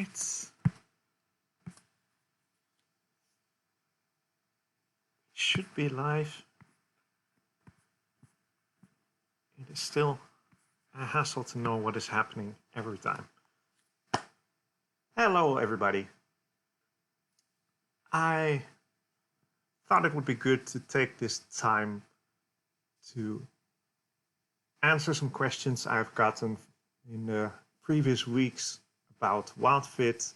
right. Should be live. It is still a hassle to know what is happening every time. Hello, everybody. I thought it would be good to take this time to answer some questions I've gotten in the previous weeks about Wildfit,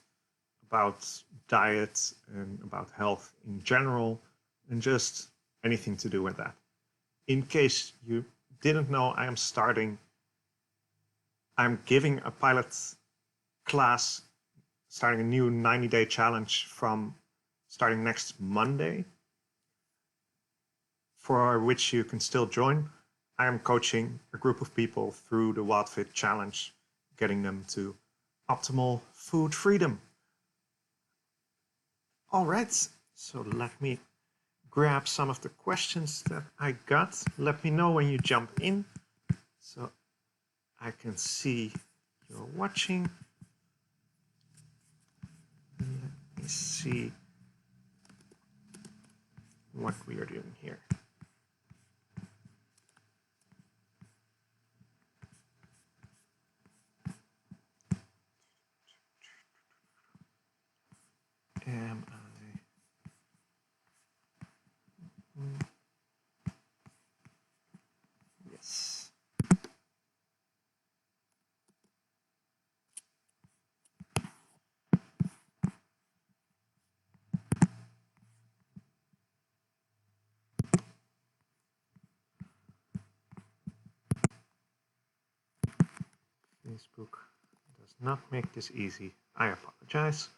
about diet, and about health in general, and just anything to do with that. In case you didn't know, I'm giving a pilot class, starting a new 90-day challenge from starting next Monday, for which you can still join. I am coaching a group of people through the Wildfit challenge, getting them to optimal food freedom. All right, so let me grab some of the questions that I got. Let me know when you jump in so I can see you're watching. Let me see what we are doing here. Am I? Yes. Facebook does not make this easy. I apologize.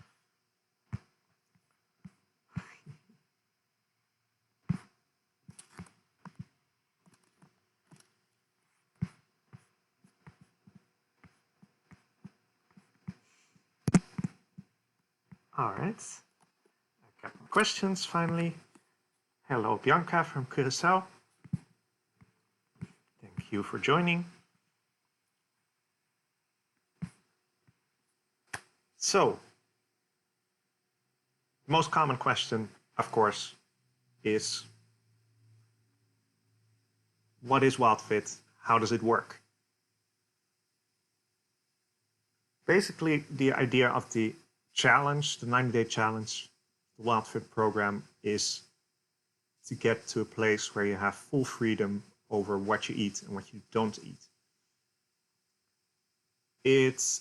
All right. I got my questions finally. Hello, Bianca from Curaçao. Thank you for joining. So, the most common question, of course, is what is Wildfit? How does it work? Basically, the idea of the challenge, the 90-day challenge, the Wildfit program, is to get to a place where you have full freedom over what you eat and what you don't eat. It's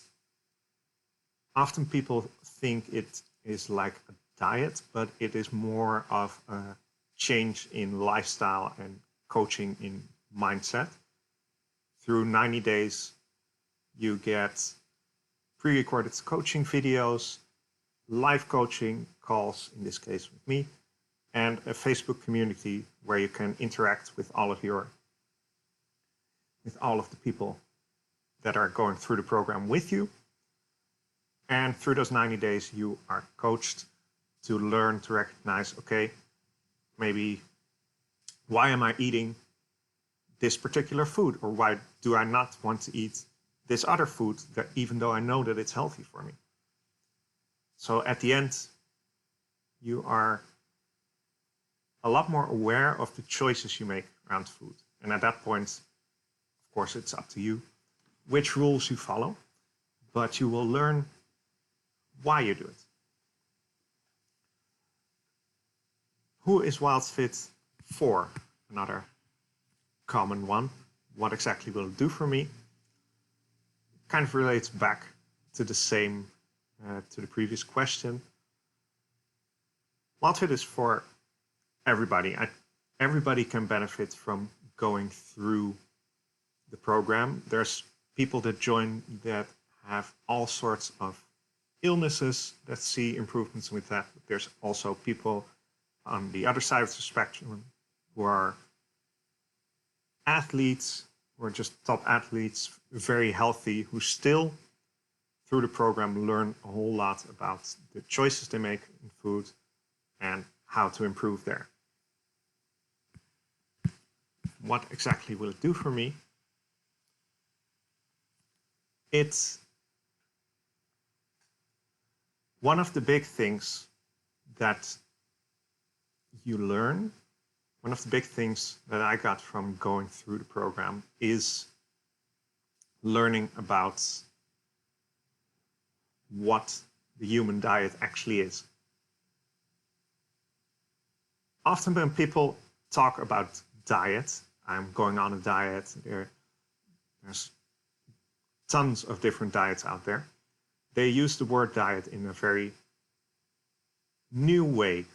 often people think it is like a diet, but it is more of a change in lifestyle and coaching in mindset. Through 90 days, you get pre-recorded coaching videos, live coaching calls, in this case with me, and a Facebook community where you can interact with all of the people that are going through the program with you. And through those 90 days, you are coached to learn to recognize, okay, maybe why am I eating this particular food? Or why do I not want to eat this other food, that even though I know that it's healthy for me? So at the end, you are a lot more aware of the choices you make around food. And at that point, of course, it's up to you which rules you follow, but you will learn why you do it. Who is Wildfit for? Another common one. What exactly will it do for me? Kind of relates back to the same, to the previous question. Wildfit is for everybody. Everybody can benefit from going through the program. There's people that join that have all sorts of illnesses that see improvements with that. There's also people on the other side of the spectrum who are athletes, who are just top athletes, very healthy, who still, through the program, learn a whole lot about the choices they make in food and how to improve there. What exactly will it do for me? It one of the big things that you learn, one of the big things that I got from going through the program is learning about what the human diet actually is. Often when people talk about diet, I'm going on a diet, there's tons of different diets out there. They use the word diet in a very new way.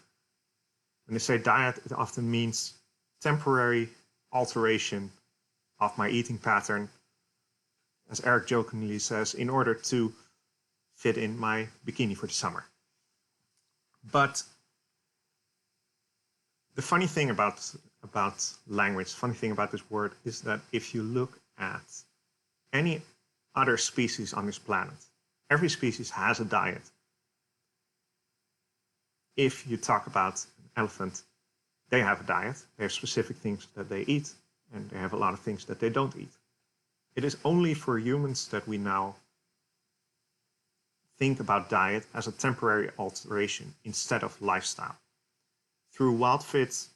When they say diet, it often means temporary alteration of my eating pattern, as Eric jokingly says, in order to fit in my bikini for the summer. But the funny thing about language, the funny thing about this word is that if you look at any other species on this planet, every species has a diet. If you talk about an elephant, they have a diet. They have specific things that they eat, and they have a lot of things that they don't eat. It is only for humans that we now think about diet as a temporary alteration instead of lifestyle. Through Wildfit,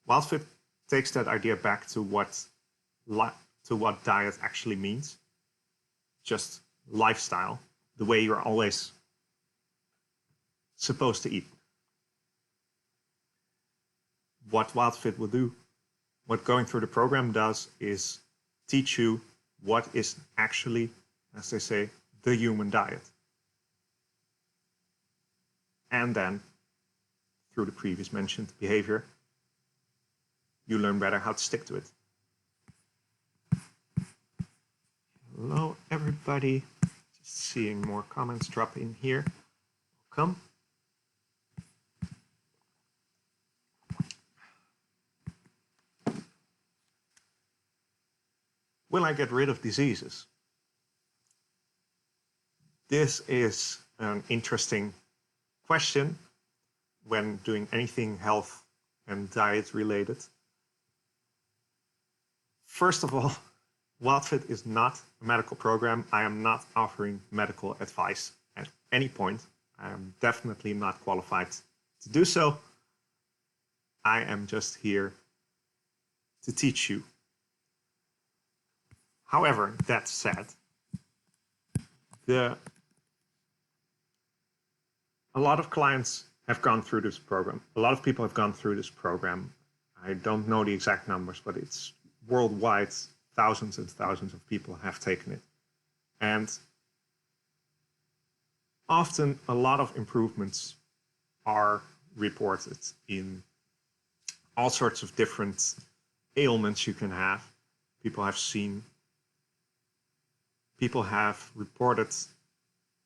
Wildfit takes that idea back to what diet actually means. Just lifestyle, the way you're always supposed to eat. What Wildfit will do, what going through the program does, is teach you what is actually, as they say, the human diet. And then, through the previous mentioned behavior, you learn better how to stick to it. Hello, everybody. Just seeing more comments drop in here. Welcome. Will I get rid of diseases? This is an interesting question when doing anything health and diet related. First of all, Wildfit is not a medical program. I am not offering medical advice at any point. I am definitely not qualified to do so. I am just here to teach you. However, that said, a lot of clients have gone through this program. A lot of people have gone through this program. I don't know the exact numbers, but it's worldwide. Thousands and thousands of people have taken it. And often a lot of improvements are reported in all sorts of different ailments you can have. People have reported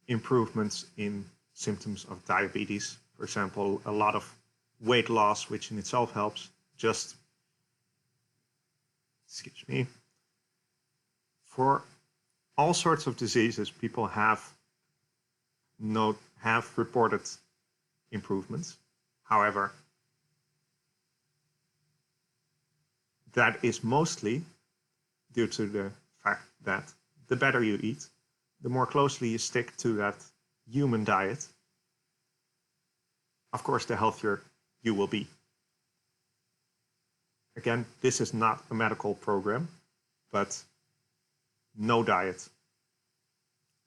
improvements in symptoms of diabetes. For example, a lot of weight loss, which in itself helps. Excuse me. For all sorts of diseases, people have reported improvements. However, that is mostly due to the fact that the better you eat, the more closely you stick to that human diet, of course, the healthier you will be. Again, this is not a medical program, but no diet,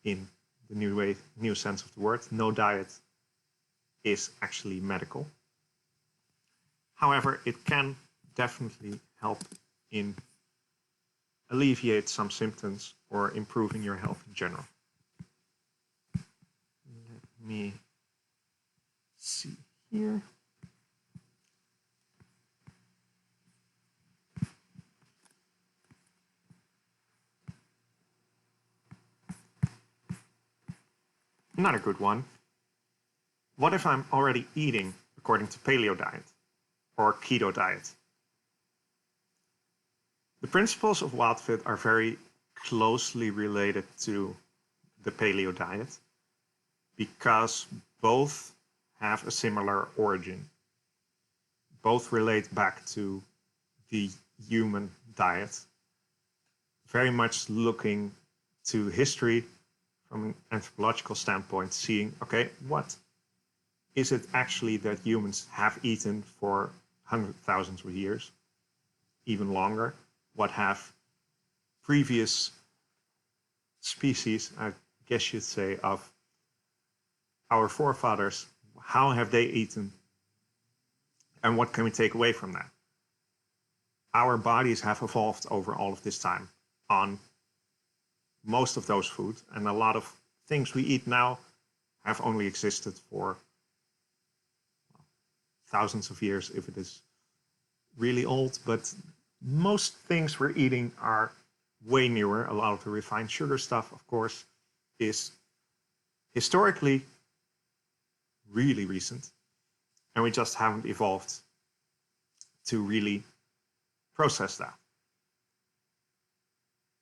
in the new sense of the word, no diet is actually medical. However, it can definitely help in alleviate some symptoms or improving your health in general. Let me see here. Another good one. What if I'm already eating according to paleo diet or keto diet? The principles of Wildfit are very closely related to the paleo diet because both have a similar origin. Both relate back to the human diet, very much looking to history from an anthropological standpoint, seeing, okay, what is it actually that humans have eaten for hundreds of thousands of years, even longer? What have previous species, I guess you'd say, of our forefathers, how have they eaten? And what can we take away from that? Our bodies have evolved over all of this time on most of those foods, and a lot of things we eat now have only existed for thousands of years if it is really old, but most things we're eating are way newer. A lot of the refined sugar stuff, of course, is historically really recent, and we just haven't evolved to really process that.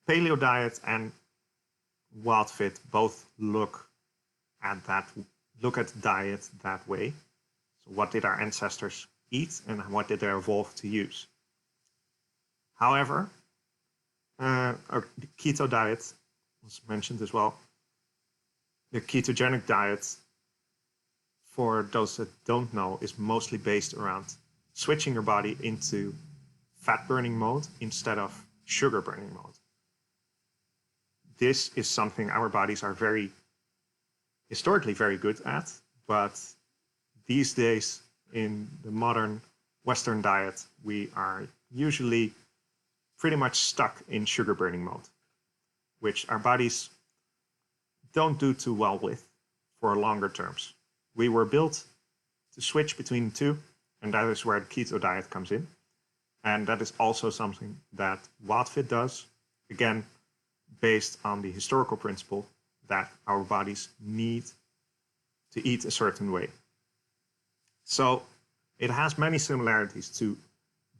Paleo diet and Wildfit both look at diet that way. So what did our ancestors eat and what did they evolve to use? However, the keto diet was mentioned as well. The ketogenic diet, for those that don't know, is mostly based around switching your body into fat burning mode instead of sugar burning mode. This is something our bodies are historically very good at, but these days in the modern Western diet, we are usually pretty much stuck in sugar burning mode, which our bodies don't do too well with for longer terms. We were built to switch between the two, and that is where the keto diet comes in. And that is also something that Wildfit does, again, based on the historical principle that our bodies need to eat a certain way. So it has many similarities to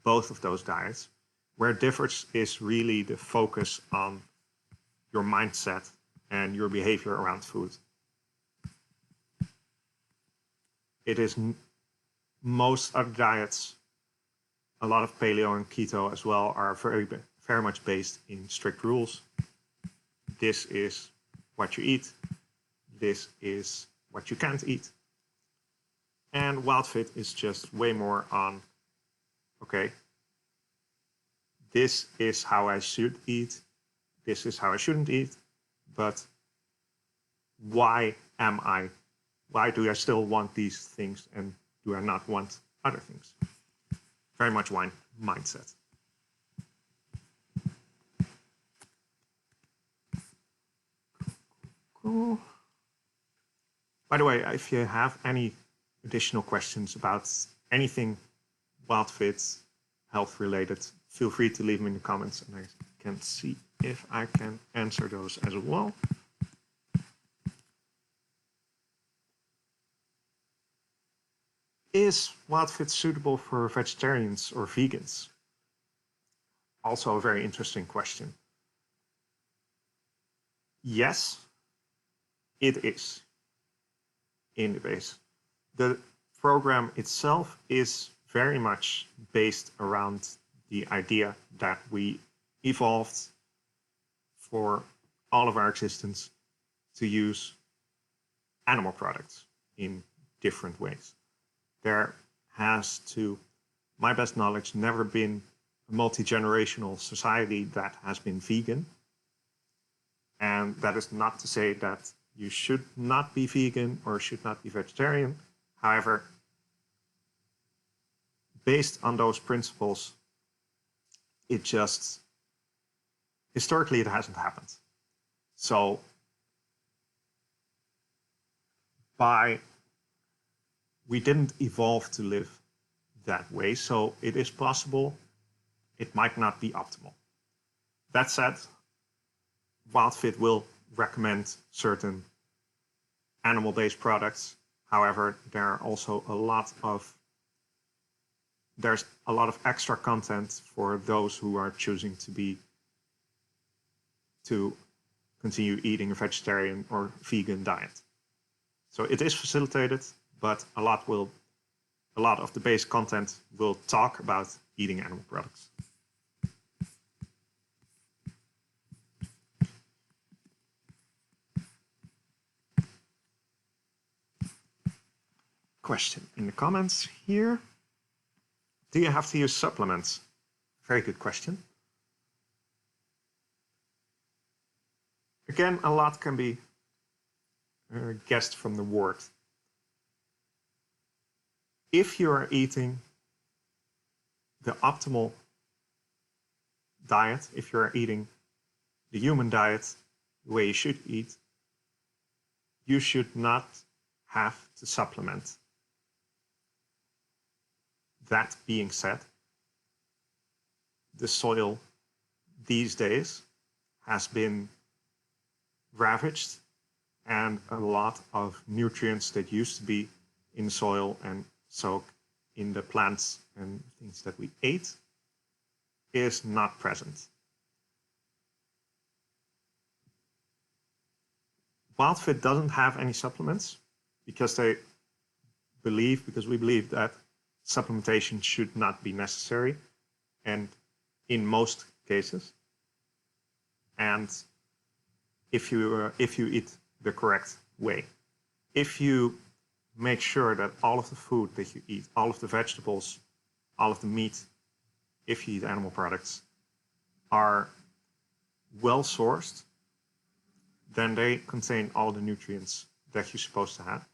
both of those diets. Where it differs is really the focus on your mindset and your behavior around food. It is most other diets, a lot of paleo and keto as well, are very much based in strict rules. This is what you eat. This is what you can't eat. And Wildfit is just way more on, okay, this is how I should eat. This is how I shouldn't eat. But why am I? Why do I still want these things and do I not want other things? Very much mindset. Cool. By the way, if you have any additional questions about anything Wildfit, health related, feel free to leave them in the comments and I can see if I can answer those as well. Is Wildfit suitable for vegetarians or vegans? Also a very interesting question. Yes, it is in the base. The program itself is very much based around the idea that we evolved for all of our existence to use animal products in different ways. There has, to my best knowledge, never been a multi-generational society that has been vegan. And that is not to say that you should not be vegan or should not be vegetarian. However, based on those principles, it just, historically, it hasn't happened. So we didn't evolve to live that way, so it is possible it might not be optimal. That said, Wildfit will recommend certain animal-based products. However, there's a lot of extra content for those who are choosing to continue eating a vegetarian or vegan diet. So it is facilitated, but a lot of the base content will talk about eating animal products. question in the comments here. Do you have to use supplements? Very good question. Again, a lot can be guessed from the word. If you are eating the optimal diet, if you are eating the human diet the way you should eat, you should not have to supplement. That being said, the soil these days has been ravaged, and a lot of nutrients that used to be in the soil and so in the plants and things that we ate is not present. Wildfit doesn't have any supplements because we believe that supplementation should not be necessary, and in most cases. And if you eat the correct way, if you make sure that all of the food that you eat, all of the vegetables, all of the meat, if you eat animal products, are well sourced, then they contain all the nutrients that you're supposed to have.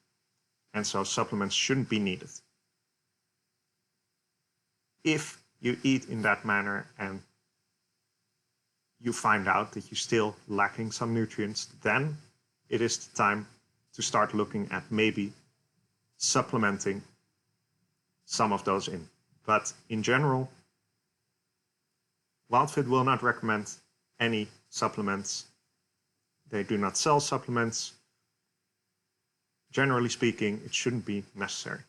And so supplements shouldn't be needed. If you eat in that manner and you find out that you're still lacking some nutrients, then it is the time to start looking at maybe supplementing some of those in. But in general, Wildfit will not recommend any supplements. They do not sell supplements. Generally speaking, it shouldn't be necessary.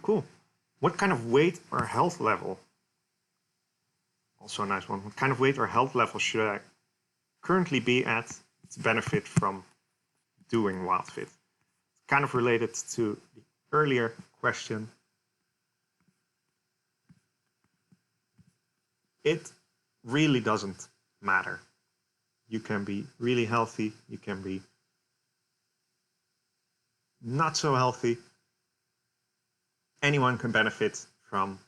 Cool. What kind of weight or health level? Also a nice one. What kind of weight or health level should I currently be at to benefit from doing Wildfit? Kind of related to the earlier question. It really doesn't matter. You can be really healthy. You can be not so healthy. Anyone can benefit from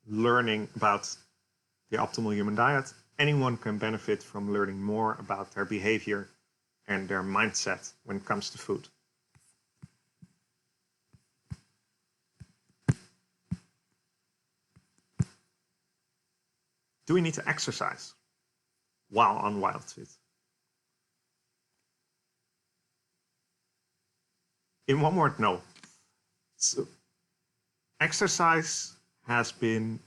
learning about the optimal human diet. Anyone can benefit from learning more about their behavior and their mindset when it comes to food. Do we need to exercise while on Wildfit? In one word, no. So, exercise has been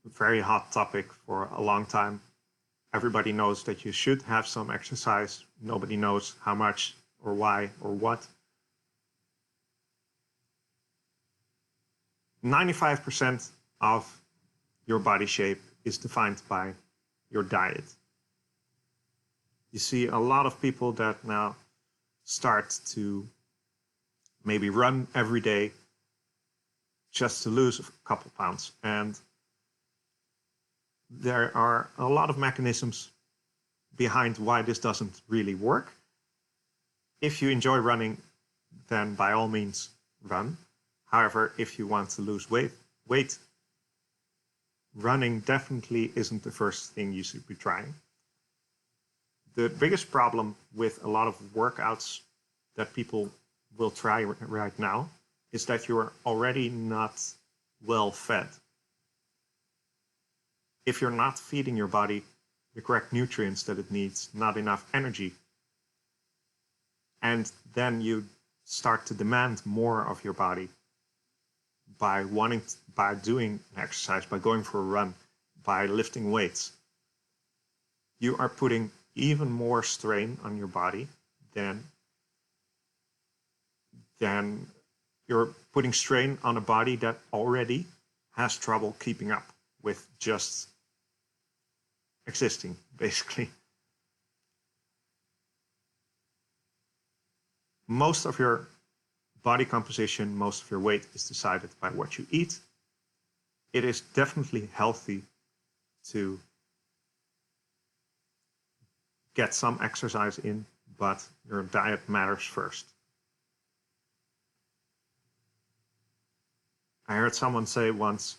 a very hot topic for a long time. Everybody knows that you should have some exercise. Nobody knows how much or why or what. 95% of your body shape is defined by your diet. You see a lot of people that now start to maybe run every day just to lose a couple pounds. And there are a lot of mechanisms behind why this doesn't really work. If you enjoy running, then by all means run. However, if you want to lose weight, running definitely isn't the first thing you should be trying. The biggest problem with a lot of workouts that people will try right now is that you're already not well fed. If you're not feeding your body the correct nutrients that it needs, not enough energy, and then you start to demand more of your body by doing an exercise, by going for a run, by lifting weights, you are putting even more strain on your body than you're putting strain on a body that already has trouble keeping up with just existing, basically. Most of your body composition, most of your weight is decided by what you eat. it is definitely healthy to get some exercise in, but your diet matters first. I heard someone say once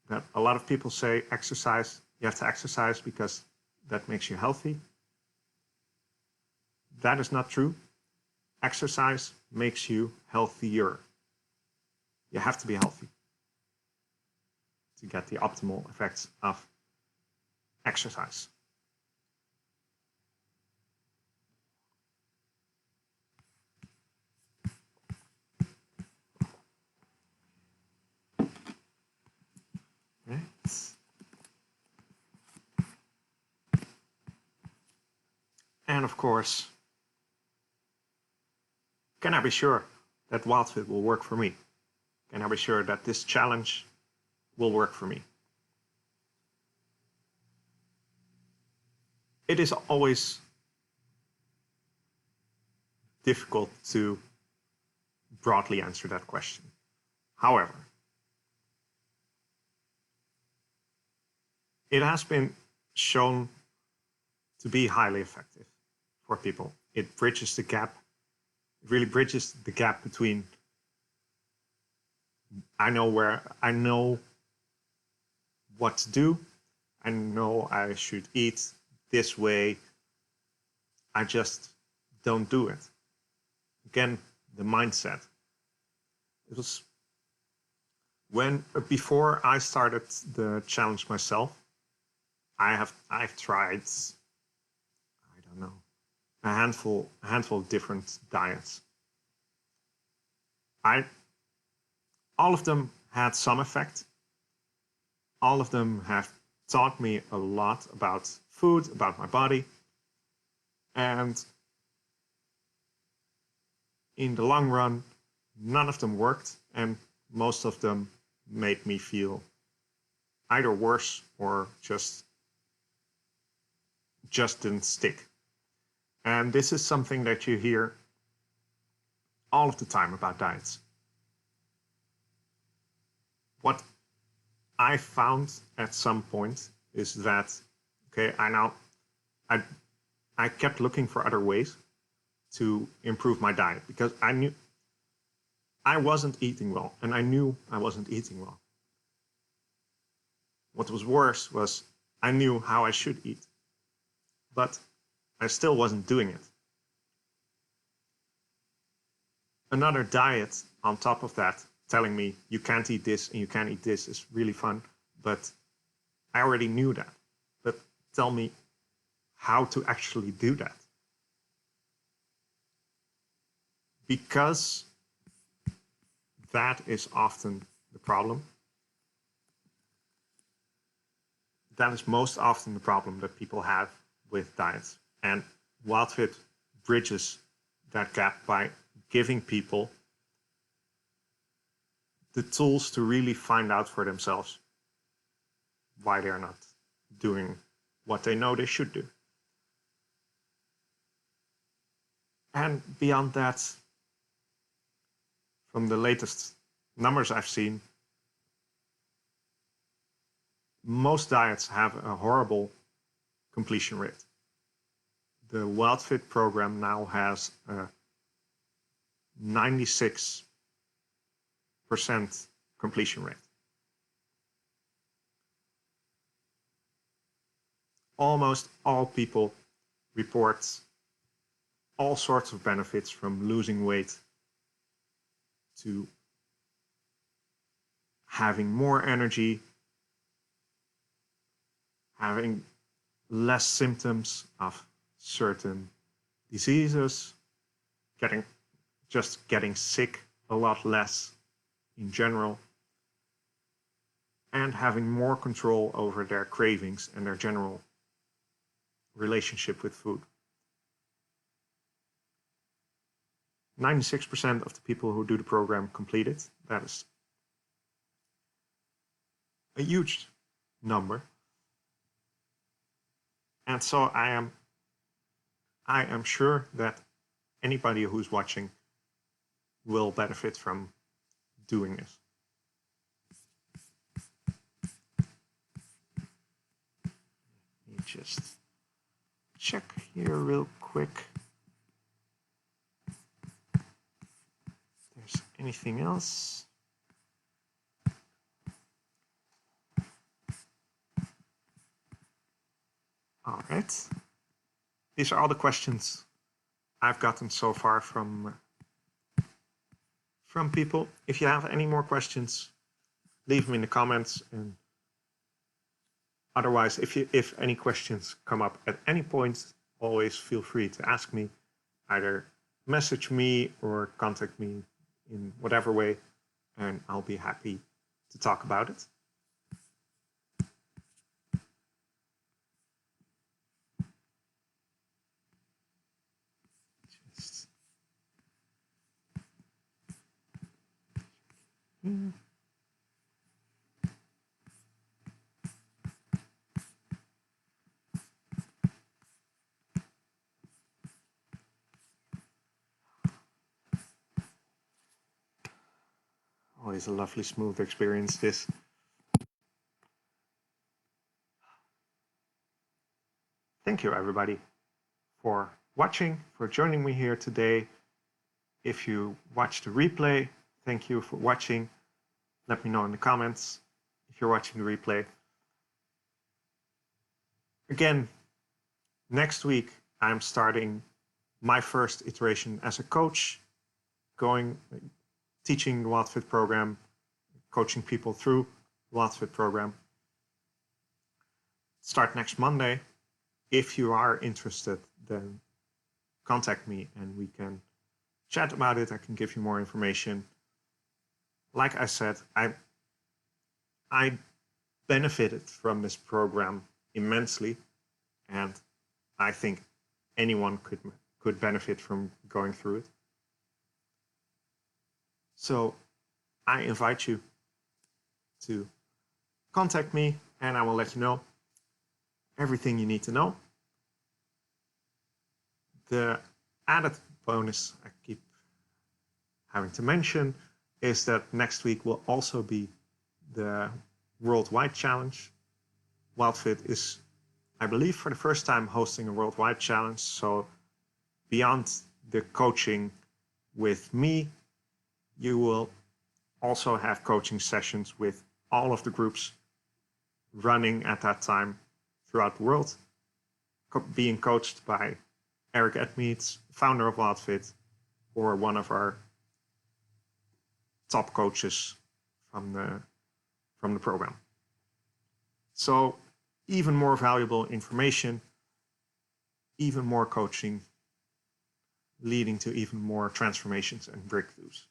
that a lot of people say exercise, you have to exercise because that makes you healthy. That is not true. Exercise makes you healthier. You have to be healthy to get the optimal effects of exercise. Right. And of course, can I be sure that Wildfit will work for me? Can I be sure that this challenge will work for me? It is always difficult to broadly answer that question. However, it has been shown to be highly effective for people. It bridges the gap. It really bridges the gap between I know what to do. I know I should eat this way. I just don't do it. Again, the mindset. It was before I started the challenge myself, I've tried, I don't know, a handful of different diets. All of them had some effect. All of them have taught me a lot about food, about my body. And in the long run, none of them worked, and most of them made me feel either worse or just didn't stick. And this is something that you hear all of the time about diets. What I found at some point is that, okay, I kept looking for other ways to improve my diet because I knew I wasn't eating well, and I knew I wasn't eating well. What was worse was I knew how I should eat, but I still wasn't doing it. Another diet on top of that telling me you can't eat this and you can't eat this is really fun, but I already knew that. But tell me how to actually do that. Because that is often the problem. That is most often the problem that people have with diets. And Wildfit bridges that gap by giving people the tools to really find out for themselves why they're not doing what they know they should do. And beyond that, from the latest numbers I've seen, most diets have a horrible completion rate. The Wildfit program now has a 96% completion rate. Almost all people report all sorts of benefits, from losing weight to having more energy, having less symptoms of certain diseases, getting sick a lot less in general, and having more control over their cravings and their general relationship with food. 96% of the people who do the program complete it. That is a huge number. And so I am sure that anybody who's watching will benefit from doing this. just check here real quick. If there's anything else. All right. These are all the questions I've gotten so far from people. If you have any more questions, leave them in the comments. And otherwise, if any questions come up at any point, always feel free to ask me. Either message me or contact me in whatever way, and I'll be happy to talk about it. Always a lovely, smooth experience, this. Thank you, everybody, for watching, for joining me here today. If you watched the replay, thank you for watching. Let me know in the comments if you're watching the replay. Again, next week, I'm starting my first iteration as a coach, teaching the Wildfit program, coaching people through the Wildfit program. Start next Monday. If you are interested, then contact me and we can chat about it. I can give you more information. Like I said, I benefited from this program immensely, and I think anyone could benefit from going through it. So I invite you to contact me, and I will let you know everything you need to know. The added bonus I keep having to mention is that next week will also be the worldwide challenge. Wildfit is, I believe, for the first time hosting a worldwide challenge. So beyond the coaching with me, you will also have coaching sessions with all of the groups running at that time throughout the world, being coached by Eric Edmeades, founder of Wildfit, or one of our top coaches from the program. So even more valuable information, even more coaching, leading to even more transformations and breakthroughs.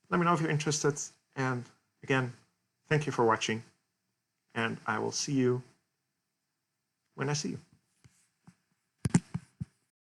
Let me know if you're interested. And again, thank you for watching. And I will see you when I see you.